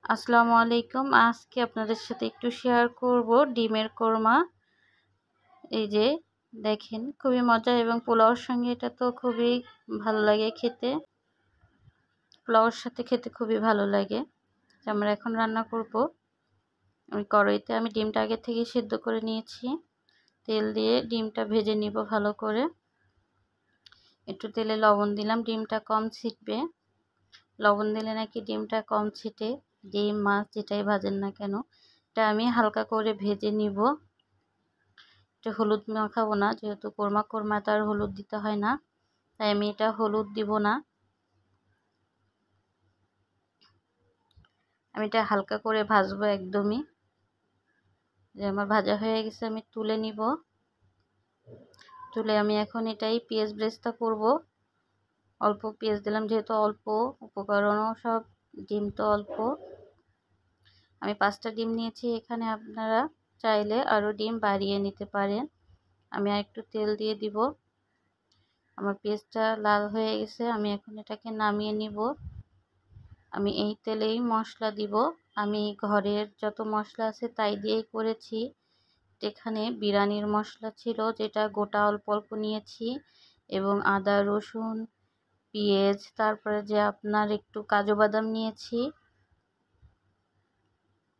আসসালামু আলাইকুম। আজকে আপনাদের সাথে একটু শেয়ার করব ডিমের কোরমা। এই যে দেখেন, খুবই মজা এবং পোলাওর সঙ্গে এটা তো খুবই ভালো লাগে খেতে। পোলাওর সাথে খেতে খুবই ভালো লাগে। আমরা এখন রান্না করব। কড়াইতে আমি ডিমটা আগে থেকে সিদ্ধ করে নিয়েছি। তেল দিয়ে ডিমটা ভেজে নিব ভালো করে। একটু তেলে লবণ দিলাম, ডিমটা কম ছিটবে। লবণ দিলে নাকি ডিমটা কম ছিটে। ডিম মাছ যেটাই ভাজেন না কেন, এটা আমি হালকা করে ভেজে নিব। এটা হলুদ মাখাবো না, যেহেতু কোরমা তো আর হলুদ দিতে হয় না, তাই আমি এটা হলুদ দিব না। আমি এটা হালকা করে ভাজবো একদমই। যে আমার ভাজা হয়ে গেছে, আমি তুলে নিব। তুলে আমি এখন এটাই পেঁয়াজ ব্রেস্তা করব। অল্প পেঁয়াজ দিলাম, যেহেতু অল্প উপকরণও সব, ডিম তো অল্প। আমি 5টা ডিম নিয়েছি এখানে, আপনারা চাইলে আরও ডিম বাড়িয়ে নিতে পারেন। আমি আর একটু তেল দিয়ে দিব। আমার পেঁয়াজটা লাল হয়ে গেছে, আমি এখন এটাকে নামিয়ে নিব। আমি এই তেলেই মশলা দিব। আমি ঘরের যত মশলা আছে তাই দিয়েই করেছি। এখানে বিরিয়ানির মশলা ছিল, যেটা গোটা অল্প অল্প নিয়েছি, এবং আদা রসুন পেঁয়াজ, তারপরে যে আপনার একটু কাজু বাদাম নিয়েছি।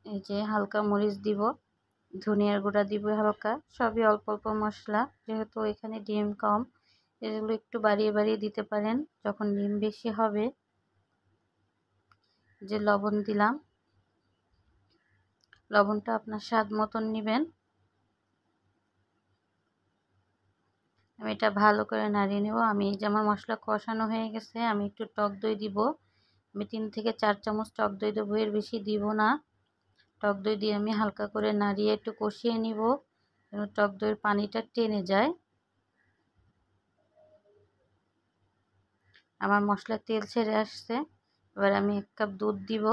এই যে হালকা মরিচ দিব, ধনিয়ার গুঁড়া দিব হালকা, সবই অল্প অল্প মশলা। যেহেতু এখানে ডিম কম, এগুলো একটু বাড়িয়ে বাড়িয়ে দিতে পারেন যখন ডিম বেশি হবে। যে লবণ দিলাম, লবণটা আপনার স্বাদ মতন নেবেন। আমি এটা ভালো করে নাড়িয়ে নেব। আমি যেমন মশলা কষানো হয়ে গেছে, আমি একটু টক দই দিব। আমি 3 থেকে 4 চামচ টক দই দেবো, এর বেশি দিব না। টক দই দিয়ে আমি হালকা করে নাড়িয়ে একটু কষিয়ে নিব, যেন টক দইয়ের পানিটা টেনে যায়। আমার মশলা তেল ছেড়ে আসছে। এবার আমি 1 কাপ দুধ দিব।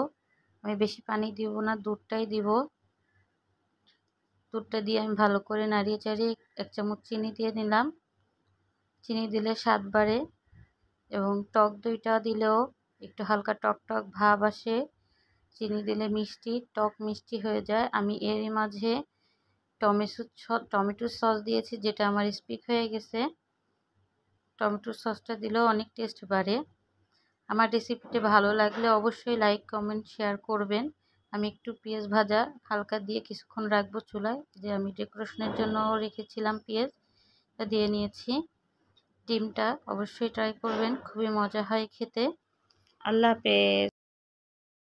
আমি বেশি পানি দিব না, দুধটাই দিব। দুধটা দিয়ে আমি ভালো করে নাড়িয়ে চাড়িয়ে 1 চামচ চিনি দিয়ে নিলাম। চিনি দিলে স্বাদ বাড়ে, এবং টক দইটা দিলেও একটু হালকা টক টক ভাব আসে। চিনি দিলে মিষ্টি, টক মিষ্টি হয়ে যায়। আমি এরই মাঝে টমেটো সস দিয়েছি, যেটা আমার স্কিপ হয়ে গেছে। টমেটো সসটা দিলেও অনেক টেস্ট বাড়ে। আমার রেসিপিটি ভালো লাগলে অবশ্যই লাইক কমেন্ট শেয়ার করবেন। আমি একটু পেঁয়াজ ভাজা হালকা দিয়ে কিছুক্ষণ রাখবো চুলায়। যে আমি ডেকোরেশনের জন্য রেখেছিলাম পেঁয়াজ, দিয়ে নিয়েছি। ডিমটা অবশ্যই ট্রাই করবেন, খুবই মজা হয় খেতে। আল্লাহ হাফেজ।